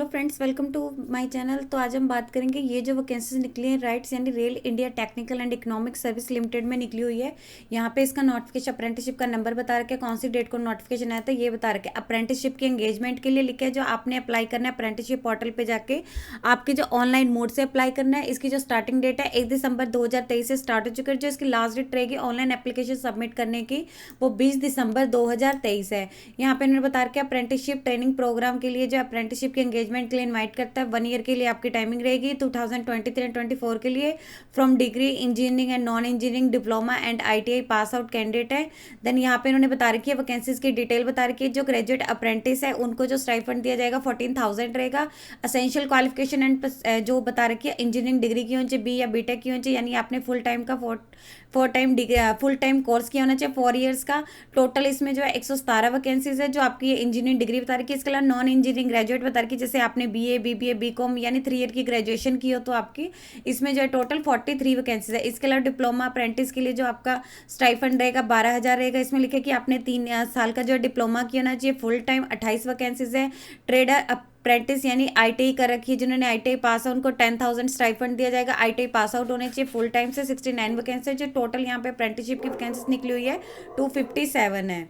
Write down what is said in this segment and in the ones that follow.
Hello friends, welcome to my channel. तो आज हम बात करेंगे ये जो वैकेंसीज निकली हैं राइट्स यानी rail India technical and economic service limited में निकली हुई है। यहाँ पे इसका नोटिफिकेशन अप्रेंटिसशिप का नंबर बता रखा है, कौन सी डेट को नोटिफिकेशन आया था ये बता रखा है। अप्रेंटिसशिप के एंगेजमेंट के लिए लिखा है जो आपने अप्लाई करना है अप्रेंटिसशिप पोर्टल पर जाके आपके जो ऑनलाइन मोड से अप्लाई करना है। इसकी जो स्टार्टिंग डेट है 1 दिसंबर 2023 से स्टार्ट हो चुकी है। जो इसकी लास्ट डेट रहेगी ऑनलाइन एप्लीकेशन सबमिट करने की वो 20 दिसंबर 2023 है। यहाँ पे इन्होंने बता रखा है अप्रेंटिसशिप ट्रेनिंग प्रोग्राम के लिए जो अप्रेंटिसशिप के एंगेजमेंट के लिए इनवाइट करता है। 1 ईयर के लिए आपकी टाइमिंग रहेगी 2023 एंड 24 के लिए। From degree engineering and non engineering diploma and ITI pass out candidate है। देन यहाँ पे इन्होंने बता रखी है वैकेंसीज की डिटेल बता रखी है। जो ग्रेजुएट अप्रेंटिस है उनको जो स्टाइपेंड दिया जाएगा 14,000 रहेगा। असेंशियल क्वालिफिकेशन एंड जो बता रखी है इंजीनियरिंग डिग्री की होनी चाहिए, बी या बीटेक की होनी चाहिए, यानी आपने फुल टाइम कोर्स किया होना चाहिए 4 ईयर्स का। टोटल इसमें जो है 117 वैकेंसीज है जो आपकी इंजीनियरिंग डिग्री बता रखी है। इसके अलावा नॉन इंजीनियरिंग ग्रेजुएट बता रखी है, जैसे आपने बीए, बीबीए, बीकॉम यानी 3 ईयर की ग्रेजुएशन की हो तो आपकी इसमें जो है टोटल 43 वैकेंसीज है। इसके अलावा डिप्लोमा अप्रेंटिस के लिए जो आपका स्टाइफंड रहेगा 12,000 रहेगा। इसमें लिखे कि आपने 3 साल का जो डिप्लोमा किया होना चाहिए। फुल टाइम 28 वैकेंसीज है। ट्रेडर अप्रेंटिस यानी आईटीआई कर रखी है, जिन्होंने आईटीआई पास आउट उनको 10,000 स्टाइफंड दिया जाएगा। आईटीआई पास आउट होने चाहिए। फुल टाइम से 69 वैकेंसी है। जो टोटल यहाँ पे अप्रेंटिसशिप की वैकेंसीज निकली हुई है 257 है।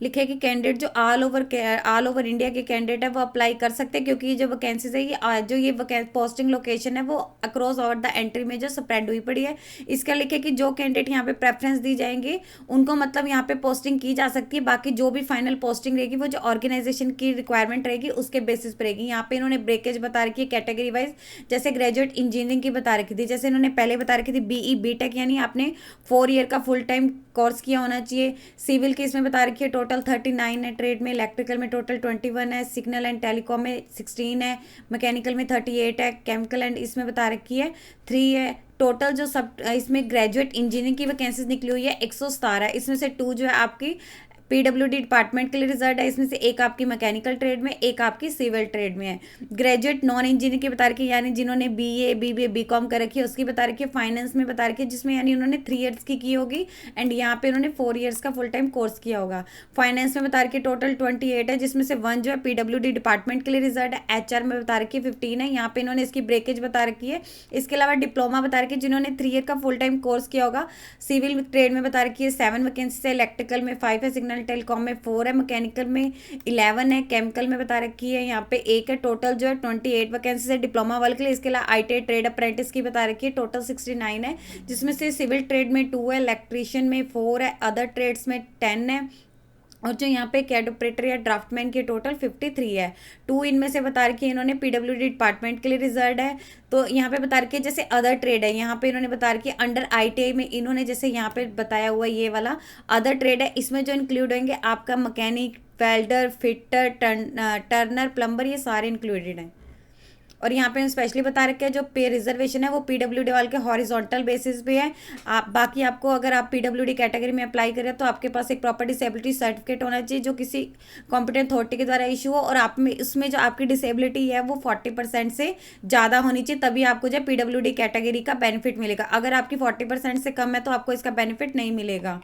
लिखे कि कैंडिडेट जो ऑल ओवर इंडिया के कैंडिडेट है वो अप्लाई कर सकते हैं, क्योंकि ये जो वैकेंसीज है ये पोस्टिंग लोकेशन है वो अक्रॉस ओवर द एंट्री में जो स्प्रेड हुई पड़ी है। इसका लिखे कि जो कैंडिडेट यहाँ पे प्रेफरेंस दी जाएंगे उनको मतलब यहाँ पे पोस्टिंग की जा सकती है। बाकी जो भी फाइनल पोस्टिंग रहेगी वो जो ऑर्गेनाइजेशन की रिक्वायरमेंट रहेगी उसके बेसिस पर रहेगी। यहाँ पे इन्होंने ब्रेकेज बता रखी है कैटेगरी वाइज। जैसे ग्रेजुएट इंजीनियरिंग की बता रखी थी, जैसे इन्होंने पहले बता रखी थी बीई बीटेक यानी आपने 4 ईयर का फुल टाइम कोर्स किया होना चाहिए। सिविल की इसमें बता रखी है टोटल 39 है। ट्रेड में इलेक्ट्रिकल में टोटल 21 है। सिग्नल एंड टेलीकॉम में 16 है। मैकेनिकल में 38 है। केमिकल एंड इसमें बता रखी है 3 है। टोटल जो सब इसमें ग्रेजुएट इंजीनियरिंग की वैकेंसीज निकली हुई है 117 है। इसमें से 2 जो है आपकी पीडब्ल्यूडी डिपार्टमेंट के लिए रिजर्व है। इसमें से एक आपकी मैकेनिकल ट्रेड में, एक आपकी सिविल ट्रेड में है। ग्रेजुएट नॉन इंजीनियरिंग की बता रखी है, यानी जिन्होंने बीए, बीबीए, बीकॉम कर रखी है उसकी बता रखी है। फाइनेंस में बता रखी है जिसमें यानी उन्होंने 3 ईयर्स की होगी एंड यहाँ पे उन्होंने 4 ईयर्स का फुल टाइम कोर्स किया होगा। फाइनेंस में बता रखी है टोटल 28 है, जिसमें से 1 जो है पीडब्ल्यूडी डिपार्टमेंट के लिए रिजर्व है। एचआर में बता रखी है 15 है। यहाँ पे इन्होंने इसकी ब्रेकेज बता रखी है। इसके अलावा डिप्लोमा बता रखी है जिन्होंने 3 ईयर का फुल टाइम कोर्स किया होगा। सिविल ट्रेड में बता रखी है 7 वैकेंसी है। इलेक्ट्रिकल में 5 है। सिग्नल टेलीकॉम में 4 है। मैकेनिकल में 11 है। केमिकल में बता रखी है यहाँ पे 1 है। टोटल जो है 28 वैकेंसी है डिप्लोमा वाले के लिए। इसके अलावा आईटीआई ट्रेड अप्रेंटिस की बता रखी है टोटल 69 है, जिसमें से सिविल ट्रेड में 2 है। इलेक्ट्रीशियन में 4 है। अदर ट्रेड्स में 10 है। और जो यहाँ पे कैड ऑपरेटर या ड्राफ्टमैन की टोटल 53 है। 2 इनमें से बता रखी है इन्होंने पीडब्ल्यूडी डिपार्टमेंट के लिए रिजर्व है। तो यहाँ पे बता रखी है जैसे अदर ट्रेड है, यहाँ पे इन्होंने बता रखी है अंडर आईटीआई में इन्होंने जैसे यहाँ पे बताया हुआ ये वाला अदर ट्रेड है, इसमें जो इंक्लूड होंगे आपका mechanic, welder, fitter, Turner, plumber, ये सारे इंक्लूडेड हैं। और यहाँ पे स्पेशली बता रखे हैं जो पे रिजर्वेशन है वो पीडब्ल्यूडी वाले के हॉरिजॉन्टल बेसिस पे है। आप बाकी आपको अगर आप पीडब्ल्यूडी कैटेगरी में अप्लाई करें तो आपके पास एक प्रॉपर डिसेबिलिटी सर्टिफिकेट होना चाहिए जो किसी कॉम्पिटेंट अथॉरिटी के द्वारा इशू हो, और आप में उसमें जो आपकी डिसेबिलिटी है वो 40% से ज़्यादा होनी चाहिए, तभी आपको जो पीडब्ल्यूडी कैटेगरी का बेनिफिट मिलेगा। अगर आपकी 40% से कम है तो आपको इसका बेनिफिट नहीं मिलेगा।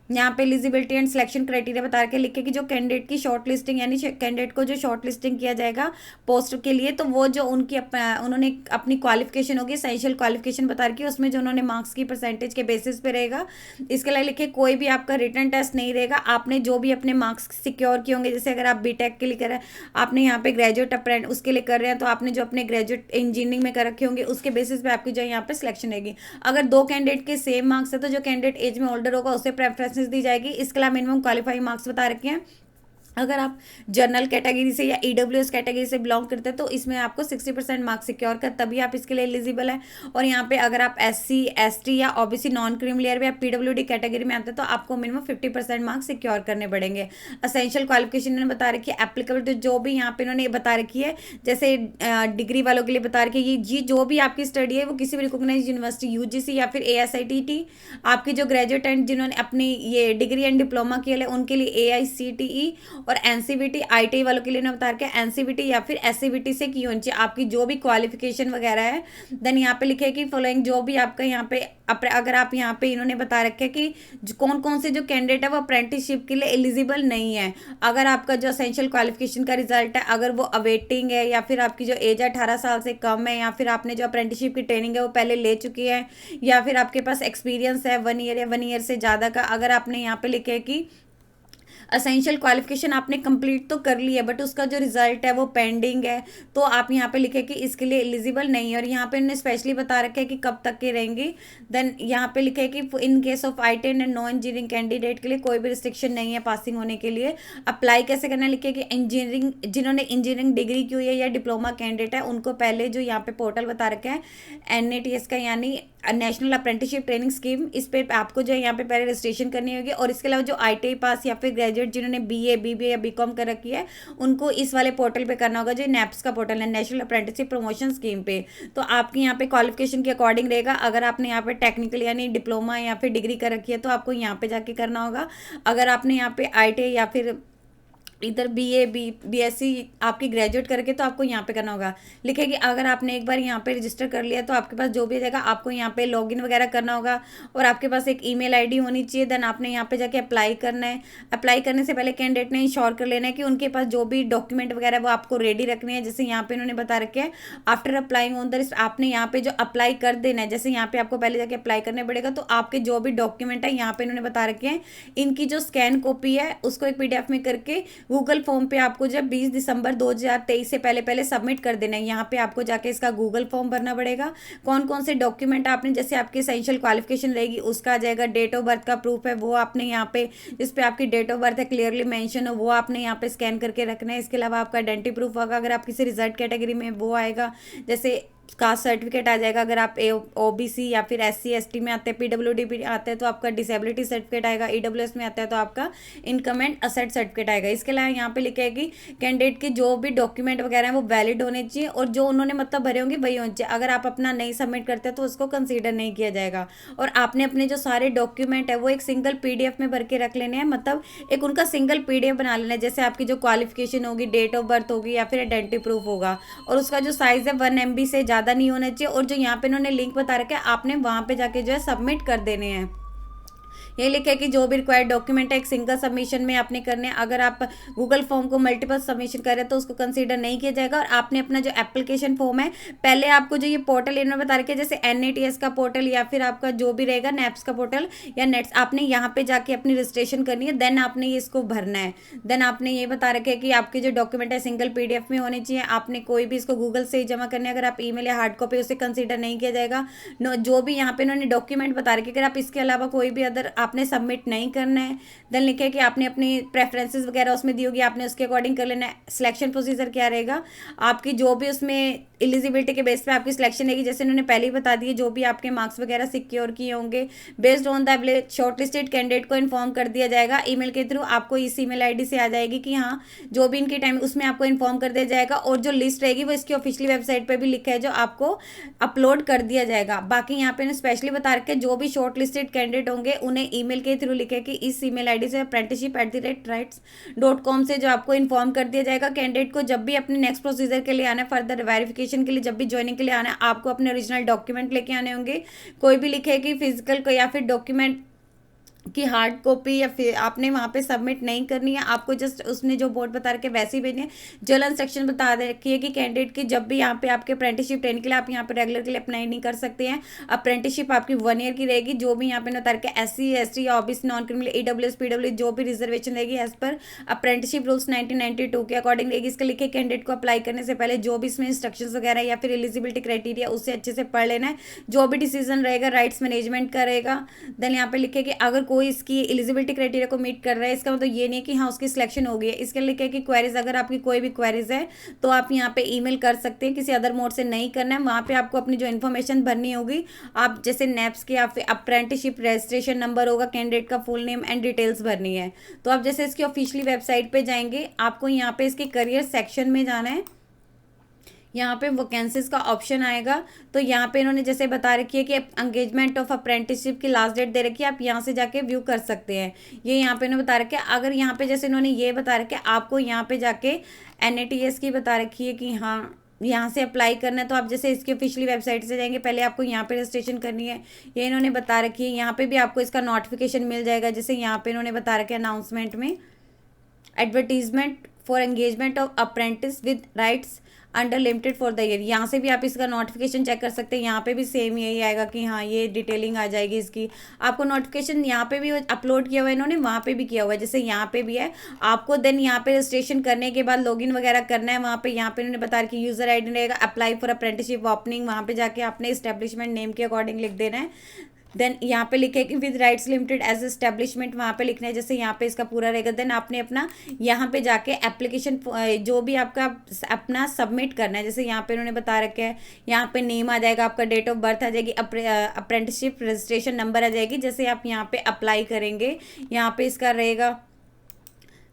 यहाँ पे एलिजिबिलिटी एंड सिलेक्शन क्राइटेरिया बता के लिखे कि जो कैंडिडेट की शॉर्ट लिस्टिंग यानी कैंडिडेट को जो शॉर्ट लिस्टिंग किया जाएगा पोस्ट के लिए, तो वो जो उनकी उन्होंने अपनी क्वालिफिकेशन होगी, एसेंशियल क्वालिफिकेशन बता रखी है, उसमें जो उन्होंने मार्क्स की परसेंटेज के बेसिस पे रहेगा। इसके अलावा लिखे कोई भी आपका रिटर्न टेस्ट नहीं रहेगा। आपने जो भी अपने मार्क्स सिक्योर किए होंगे, जैसे अगर आप बीटेक के लिए कर रहे हैं, आपने यहाँ पे ग्रेजुएट अप्रेंट उसके लिए कर रहे हैं, तो आपने जो अपने ग्रेजुएट इंजीनियरिंग में कर रखे होंगे उसके बेसिस पे आपकी जो यहाँ पे सिलेक्शन रहेगी। अगर 2 कैंडिडेट के सेम मार्क्स है तो जो कैंडिडेट एज में ओल्डर होगा उसे प्रेफरेंसेस दी जाएगी। इसके अलावा मिनिमम क्वालिफाइंग मार्क्स बता रखे हैं। अगर आप जनरल कैटेगरी से या ईडब्ल्यूएस कैटेगरी से बिलोंग करते हैं तो इसमें आपको 60% मार्क्स सिक्योर कर तभी आप इसके लिए एलिजिबल है। और यहाँ पे अगर आप एससी, एसटी या ओबीसी नॉन क्रीमी लेयर में आप पीडब्ल्यूडी कैटेगरी में आते हैं तो आपको मिनिमम 50% मार्क्स सिक्योर करने पड़ेंगे। असेंशियल क्वालिफिकेशन इन्होंने बता रखी है एप्लीकेबल तो जो भी यहाँ पे इन्होंने बता रखी है, जैसे डिग्री वालों के लिए बता रखी है ये जो भी आपकी स्टडी है वो किसी भी रिकॉग्नाइज्ड यूनिवर्सिटी यूजीसी या फिर एआईसीटीई, आपकी जो ग्रेजुएट एंड जिन्होंने अपनी ये डिग्री एंड डिप्लोमा किया है उनके लिए एआईसीटीई, और एनसीवीटी आईटीआई वालों के लिए उन्होंने बता रखा है एनसीवीटी या फिर एससीवीटी से की होनी चाहिए आपकी जो भी क्वालिफिकेशन वगैरह है। देन यहाँ पे लिखे कि फॉलोइंग जो भी आपका यहाँ पे अगर आप यहाँ पे इन्होंने बता रखा है कि कौन कौन से जो कैंडिडेट है वो अप्रेंटिसशिप के लिए एलिजिबल नहीं है। अगर आपका जो असेंशियल क्वालिफिकेशन का रिजल्ट है अगर वो अवेटिंग है, या फिर आपकी जो एज है 18 साल से कम है, या फिर आपने जो अप्रेंटिसशिप की ट्रेनिंग है वो पहले ले चुकी है, या फिर आपके पास एक्सपीरियंस है 1 ईयर या 1 ईयर से ज़्यादा का। अगर आपने यहाँ पे लिखे कि असेंशियल क्वालिफिकेशन आपने कंप्लीट तो कर ली है बट उसका जो रिजल्ट है वो पेंडिंग है, तो आप यहाँ पे लिखे कि इसके लिए एलिजिबल नहीं है। और यहाँ पे उन्होंने स्पेशली बता रखा है कि कब तक के रहेंगी। देन यहाँ पे लिखे कि in case of I ten and non engineering candidate के लिए कोई भी रिस्ट्रिक्शन नहीं है पासिंग होने के लिए। अप्लाई कैसे करना है लिखे कि इंजीनियरिंग जिन्होंने इंजीनियरिंग डिग्री की हुई है या डिप्लोमा कैंडिडेट है उनको पहले जो यहाँ पे पोर्टल बता रखा है NATS का यानी नेशनल अप्रेंटिसशिप ट्रेनिंग स्कीम, इस पे आपको जो है यहाँ पे पहले रजिस्ट्रेशन करनी होगी। और इसके अलावा जो ITI पास या फिर ग्रेजुएट जिन्होंने BA BBA या BCom कर रखी है उनको इस वाले पोर्टल पे करना होगा जो NAPS का पोर्टल है, नेशनल अप्रेंटिसशिप प्रमोशन स्कीम पे। तो आपके यहाँ पे क्वालिफिकेशन के अकॉर्डिंग रहेगा। अगर आपने यहाँ पे टेक्निकल यानी डिप्लोमा या फिर डिग्री कर रखी है तो आपको यहाँ पे जाके करना होगा। अगर आपने यहाँ पे ITI या फिर इधर BA BSc आपकी ग्रेजुएट करके तो आपको यहाँ पे करना होगा। लिखे कि अगर आपने एक बार यहाँ पे रजिस्टर कर लिया तो आपके पास जो भी रहेगा आपको यहाँ पे लॉगिन वगैरह करना होगा और आपके पास एक ईमेल आईडी होनी चाहिए। देन आपने यहाँ पे जाके अप्लाई करना है। अप्लाई करने से पहले कैंडिडेट ने इंश्योर कर लेना है कि उनके पास जो भी डॉक्यूमेंट वगैरह वो आपको रेडी रखने हैं। जैसे यहाँ पे उन्होंने बता रखे हैं after applying on the list आपने यहाँ पे जो अप्लाई कर देना है, जैसे यहाँ पे आपको पहले जाके अप्लाई करना पड़ेगा तो आपके जो भी डॉक्यूमेंट है यहाँ पे इन्होंने बता रखे हैं इनकी जो स्कैन कॉपी है उसको एक PDF में करके गूगल फॉर्म पे आपको जब 20 दिसंबर 2023 से पहले पहले सबमिट कर देना है। यहाँ पे आपको जाके इसका गूगल फॉर्म भरना पड़ेगा। कौन कौन से डॉक्यूमेंट आपने, जैसे आपकी एसेंशियल क्वालिफिकेशन रहेगी उसका आ जाएगा, डेट ऑफ बर्थ का प्रूफ है वो आपने यहाँ पे जिस पे आपकी डेट ऑफ बर्थ है क्लियरली मेंशन हो वो आपने यहाँ पे स्कैन करके रखना है। इसके अलावा आपका आइडेंटिटी प्रूफ होगा अगर आप किसी रिजर्व कैटेगरी में वो आएगा, जैसे कास्ट सर्टिफिकेट आ जाएगा। अगर आप OBC या फिर SC ST में आते हैं, PWD भी आते हैं तो आपका डिसेबिलिटी सर्टिफिकेट आएगा, EWS में आता है तो आपका इनकम एंड असेट सर्टिफिकेट आएगा। इसके अलावा यहाँ पे लिखा है कि कैंडिडेट के जो भी डॉक्यूमेंट वगैरह हैं वो वैलिड होने चाहिए और जो उन्होंने मतलब भरे होंगे वही होने चाहिए। अगर आप अपना नहीं सबमिट करते तो उसको कंसीडर नहीं किया जाएगा। और आपने अपने जो सारे डॉक्यूमेंट है वो एक सिंगल PDF में भर के रख लेने हैं, मतलब एक उनका सिंगल PDF बना लेना है। जैसे आपकी जो क्वालिफिकेशन होगी, डेट ऑफ बर्थ होगी या फिर आइडेंटिटी प्रूफ होगा और उसका जो साइज है 1 MB से ज़्यादा नहीं होना चाहिए। और जो यहाँ पे इन्होंने लिंक बता रखा है आपने वहाँ पे जाके जो है सबमिट कर देने हैं। ये लिखा है कि जो भी रिक्वायर्ड डॉक्यूमेंट है एक सिंगल सबमिशन में आपने करने हैं। अगर आप गूगल फॉर्म को मल्टीपल सबमिशन करें तो उसको कंसीडर नहीं किया जाएगा। और आपने अपना जो एप्लीकेशन फॉर्म है पहले आपको जो ये पोर्टल इन्होंने बता रखे जैसे NATS का पोर्टल या फिर आपका जो भी रहेगा NAPS का पोर्टल या नेट्स, आपने यहाँ पे जाके अपनी रजिस्ट्रेशन करनी है। देन आपने ये इसको भरना है। देन आपने ये बता रखे है कि आपके जो डॉक्यूमेंट है सिंगल PDF में होने चाहिए। आपने कोई भी इसको गूगल से ही जमा करने, अगर आप ईमेल या हार्ड कॉपी उसे कंसीडर नहीं किया जाएगा। जो भी यहाँ पे इन्होंने डॉक्यूमेंट बता रखे अगर आप इसके अलावा कोई भी अदर आपने सबमिट नहीं करना है। देन लिखे कि आपने अपनी प्रेफरेंसेस वगैरह उसमें दी होगी आपने उसके अकॉर्डिंग कर लेना है। सिलेक्शन प्रोसीजर क्या रहेगा, आपकी जो भी उसमें एलिजिबिलिटी के बेस पे आपकी सिलेक्शन रहेगी, जैसे इन्होंने पहले ही बता दिए जो भी आपके मार्क्स वगैरह सिक्योर किए होंगे based on the shortlisted candidate को इन्फॉर्म कर दिया जाएगा ईमेल के थ्रू। आपको इस ईमेल आईडी से आ जाएगी कि हाँ जो भी इनकी टाइम उसमें आपको इन्फॉर्म कर दिया जाएगा। और जो लिस्ट रहेगी वो इसकी ऑफिशियली वेबसाइट पर भी लिखा है जो आपको अपलोड कर दिया जाएगा। बाकी यहाँ पे स्पेशली बता रखे जो भी शॉर्ट लिस्टेड कैंडिडेट होंगे उन्हें ईमेल के थ्रू लिखे कि इस ईमेल आईडी से apprenticeship@rights.com से जो आपको इन्फॉर्म कर दिया जाएगा। कैंडिडेट को जब भी अपने नेक्स्ट प्रोसीजर के लिए आना है, फर्दर वेरिफिकेशन के लिए जब भी ज्वाइनिंग के लिए आना है, आपको अपने ओरिजिनल डॉक्यूमेंट लेके आने होंगे। कोई भी लिखे कि फिजिकल को या फिर डॉक्यूमेंट की हार्ड कॉपी या फिर आपने वहाँ पे सबमिट नहीं करनी है। आपको जस्ट उसने जो बोर्ड बता रखे वैसे ही भेजनी है। जो इंस्ट्रक्शन बता दे रखी है कि कैंडिडेट की जब भी यहाँ पे आपके अप्रेंटिसशिप ट्रेनिंग के लिए आप यहाँ पे रेगुलर के लिए अप्लाई नहीं कर सकते हैं। अप्रेंटिसशिप आपकी 1 ईयर की रहेगी। जो भी यहाँ पे बता रखे SC ST या OBC non criminal EWS PWS जो भी रिजर्वेशन रहेगी एज पर अप्रेंटिसशिप रूल्स 1992 के अकॉर्डिंग रहेगी। इसके लिखे कैंडिडेट को अप्लाई करने से पहले जो भी इसमें इंस्ट्रक्शन वगैरह या फिर एलिजिबिलिटी क्राइटेरिया उससे अच्छे से पढ़ लेना है। जो भी डिसीजन रहेगा राइट्स मैनेजमेंट का रहेगा। देन यहाँ पे लिखे कि अगर कोई इसकी एलिजिबिलिटी क्राइटेरिया को मीट कर रहा है इसका मतलब ये नहीं कि हाँ उसकी सिलेक्शन हो गई है। इसके लिए क्या कि क्वेरीज, अगर आपकी कोई भी क्वेरीज है तो आप यहाँ पे ईमेल कर सकते हैं, किसी अदर मोड से नहीं करना है। वहाँ पे आपको अपनी जो इन्फॉर्मेशन भरनी होगी, आप जैसे NAPS के या फिर अप्रेंटिसशिप रजिस्ट्रेशन नंबर होगा, कैंडिडेट का फुल नेम एंड डिटेल्स भरनी है। तो आप जैसे इसकी ऑफिशियली वेबसाइट पे जाएंगे, आपको यहाँ पे इसके करियर सेक्शन में जाना है। यहाँ पे वैकेंसीज का ऑप्शन आएगा। तो यहाँ पे इन्होंने जैसे बता रखी है कि एंगेजमेंट ऑफ अप्रेंटिसशिप की लास्ट डेट दे रखी है, आप यहाँ से जाके व्यू कर सकते हैं। ये यहाँ पे इन्होंने बता रखा है। अगर यहाँ पे जैसे इन्होंने ये बता रखा है आपको यहाँ पे जाके NATS की बता रखी है कि हाँ यहाँ से अप्लाई करना है, तो आप जैसे इसकी ऑफिशियली वेबसाइट से जाएंगे, पहले आपको यहाँ पे रजिस्ट्रेशन करनी है, ये इन्होंने बता रखी है। यहाँ पे भी आपको इसका नोटिफिकेशन मिल जाएगा, जैसे यहाँ पे इन्होंने बता रखा है अनाउंसमेंट में, advertisement for engagement of apprentice with rights under limited for the year. यहाँ से भी आप इसका नोटिफिकेशन चेक कर सकते हैं। यहाँ पे भी सेम यही आएगा कि हाँ ये डिटेलिंग आ जाएगी इसकी। आपको नोटिफिकेशन यहाँ पे भी अपलोड किया हुआ है इन्होंने, वहाँ पे भी किया हुआ है, जैसे यहाँ पे भी है। आपको देन यहाँ पे रजिस्ट्रेशन करने के बाद लॉगिन वगैरह करना है। वहाँ पे इन्होंने बता कि यूजर आईडी रहेगा, अप्लाई फॉर अप्रेंटिसशिप ओपनिंग, वहाँ पे जाके आपने इस्टेब्लिशमेंट नेम के अकॉर्डिंग लिख देना है। देन यहाँ पे लिखे कि with rights limited as establishment, वहाँ पे लिखना है, जैसे यहाँ पे इसका पूरा रहेगा। देन आपने अपना यहाँ पे जाके एप्लीकेशन जो भी आपका अपना सबमिट करना है, जैसे यहाँ पे उन्होंने बता रखा है, यहाँ पे नेम आ जाएगा, आपका डेट ऑफ बर्थ आ जाएगी, अप्रेंटिसशिप रजिस्ट्रेशन नंबर आ जाएगी। जैसे आप यहाँ पे अप्लाई करेंगे, यहाँ पे इसका रहेगा।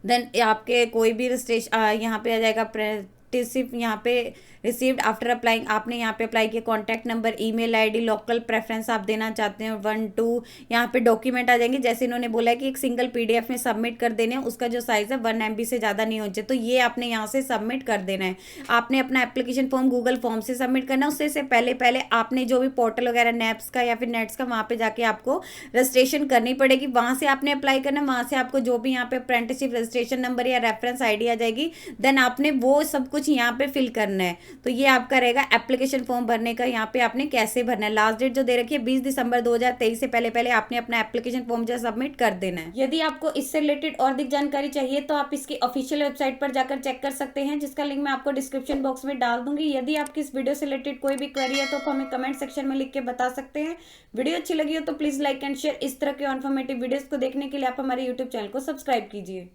देन आपके कोई भी रजिस्ट्रेशन यहाँ पे आ जाएगा अप्रेंटिसशिप, यहाँ पे रिसीव्ड आफ्टर अप्लाइंग, आपने यहाँ पे अप्लाई किया, contact number, email ID, local preference आप देना चाहते हैं 1 2, यहाँ पे डॉक्यूमेंट आ जाएंगे। जैसे इन्होंने बोला है कि एक सिंगल PDF में सबमिट कर देने हैं, उसका जो साइज़ है 1 MB से ज़्यादा नहीं होना चाहिए, तो ये आपने यहाँ से सबमिट कर देना है। आपने अपना एप्लीकेशन फॉर्म गूगल फॉर्म से सबमिट करना है। उससे से पहले आपने जो भी पोर्टल वगैरह नेप्स का या फिर नेट्स का, वहाँ पर जाके आपको रजिस्ट्रेशन करनी पड़ेगी, वहाँ से आपने अप्लाई करना है। वहाँ से आपको जो भी यहाँ पे अप्रेंटिसशिप रजिस्ट्रेशन नंबर या रेफरेंस ID आ जाएगी, देन आपने वो सब कुछ यहाँ पे फिल करना है। तो ये आपका रहेगा एप्लीकेशन फॉर्म भरने का। यहाँ पे आपने कैसे भरना है, लास्ट डेट जो दे रखी है 20 दिसंबर 2023 से पहले आपने अपना एप्लीकेशन फॉर्म जो सबमिट कर देना है। यदि आपको इससे रिलेटेड और अधिक जानकारी चाहिए तो आप इसकी ऑफिशियल वेबसाइट पर जाकर चेक कर सकते हैं, जिसका लिंक मैं आपको डिस्क्रिप्शन बॉक्स में डाल दूंगी। यदि आपकी इस वीडियो से रिलेटेड कोई भी क्वेरी है तो आप हमें कमेंट सेक्शन में लिख के बता सकते हैं। वीडियो अच्छी लगी हो तो प्लीज लाइक एंड शेयर। इस तरह के इन्फॉर्मेटिव वीडियोस को देखने के लिए आप हमारे यूट्यूब चैनल को सब्सक्राइब कीजिए।